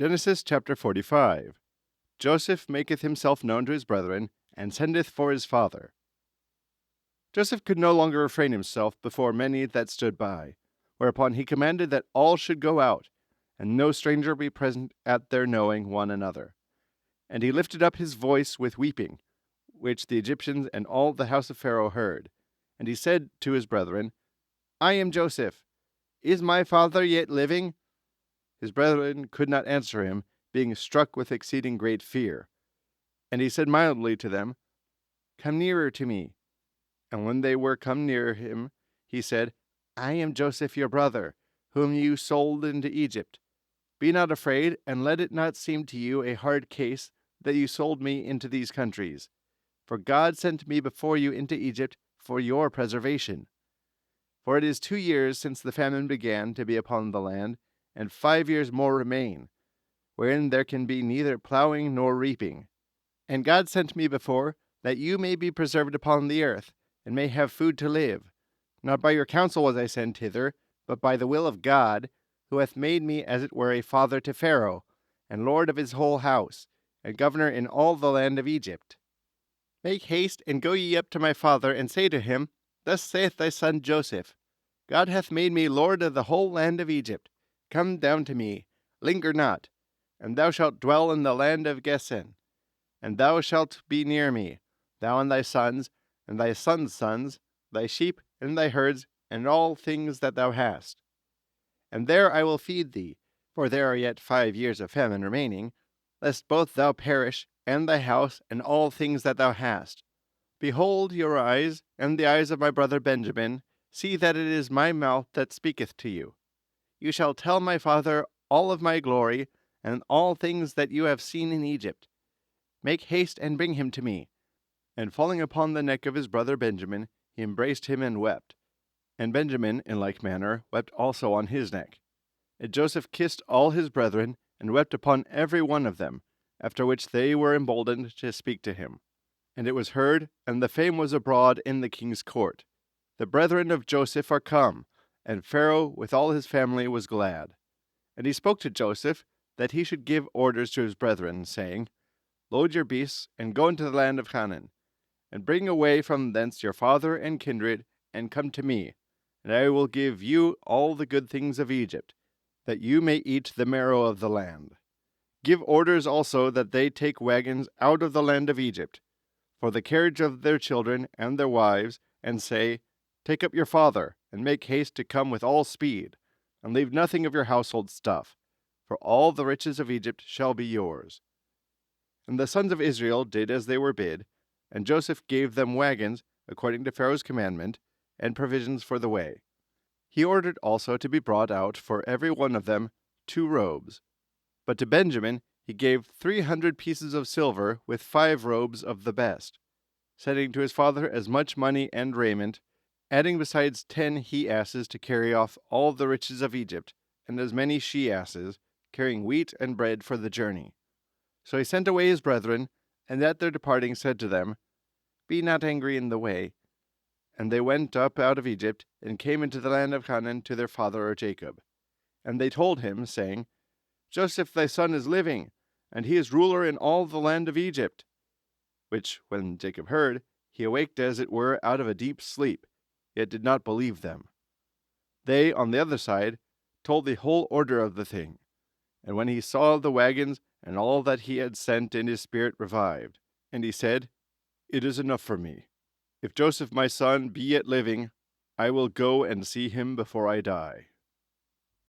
Genesis chapter 45. Joseph maketh himself known to his brethren, and sendeth for his father. Joseph could no longer refrain himself before many that stood by, whereupon he commanded that all should go out, and no stranger be present at their knowing one another. And he lifted up his voice with weeping, which the Egyptians and all the house of Pharaoh heard. And he said to his brethren, I am Joseph. Is my father yet living? His brethren could not answer him, being struck with exceeding great fear. And he said mildly to them, Come nearer to me. And when they were come near him, he said, I am Joseph your brother, whom you sold into Egypt. Be not afraid, and let it not seem to you a hard case that you sold me into these countries. For God sent me before you into Egypt for your preservation. For it is 2 years since the famine began to be upon the land, and 5 years more remain, wherein there can be neither plowing nor reaping. And God sent me before, that you may be preserved upon the earth, and may have food to live. Not by your counsel was I sent hither, but by the will of God, who hath made me as it were a father to Pharaoh, and lord of his whole house, and governor in all the land of Egypt. Make haste, and go ye up to my father, and say to him, Thus saith thy son Joseph, God hath made me lord of the whole land of Egypt. Come down to me, linger not, and thou shalt dwell in the land of Goshen. And thou shalt be near me, thou and thy sons, and thy sons' sons, thy sheep, and thy herds, and all things that thou hast. And there I will feed thee, for there are yet 5 years of famine remaining, lest both thou perish, and thy house, and all things that thou hast. Behold, your eyes, and the eyes of my brother Benjamin, see that it is my mouth that speaketh to you. You shall tell my father all of my glory, and all things that you have seen in Egypt. Make haste and bring him to me. And falling upon the neck of his brother Benjamin, he embraced him and wept. And Benjamin, in like manner, wept also on his neck. And Joseph kissed all his brethren, and wept upon every one of them, after which they were emboldened to speak to him. And it was heard, and the fame was abroad in the king's court. The brethren of Joseph are come, and Pharaoh with all his family was glad. And he spoke to Joseph, that he should give orders to his brethren, saying, Load your beasts, and go into the land of Canaan, and bring away from thence your father and kindred, and come to me, and I will give you all the good things of Egypt, that you may eat the marrow of the land. Give orders also that they take wagons out of the land of Egypt, for the carriage of their children and their wives, and say, Take up your father, and make haste to come with all speed, and leave nothing of your household stuff, for all the riches of Egypt shall be yours. And the sons of Israel did as they were bid, and Joseph gave them wagons, according to Pharaoh's commandment, and provisions for the way. He ordered also to be brought out for every one of them 2 robes. But to Benjamin he gave 300 pieces of silver with 5 robes of the best, sending to his father as much money and raiment, adding besides 10 he-asses to carry off all the riches of Egypt, and as many she-asses, carrying wheat and bread for the journey. So he sent away his brethren, and at their departing said to them, Be not angry in the way. And they went up out of Egypt, and came into the land of Canaan to their father Jacob. And they told him, saying, Joseph thy son is living, and he is ruler in all the land of Egypt. Which, when Jacob heard, he awaked as it were out of a deep sleep, yet did not believe them. They, on the other side, told the whole order of the thing. And when he saw the wagons, and all that he had sent in his spirit revived, and he said, It is enough for me. If Joseph my son be yet living, I will go and see him before I die.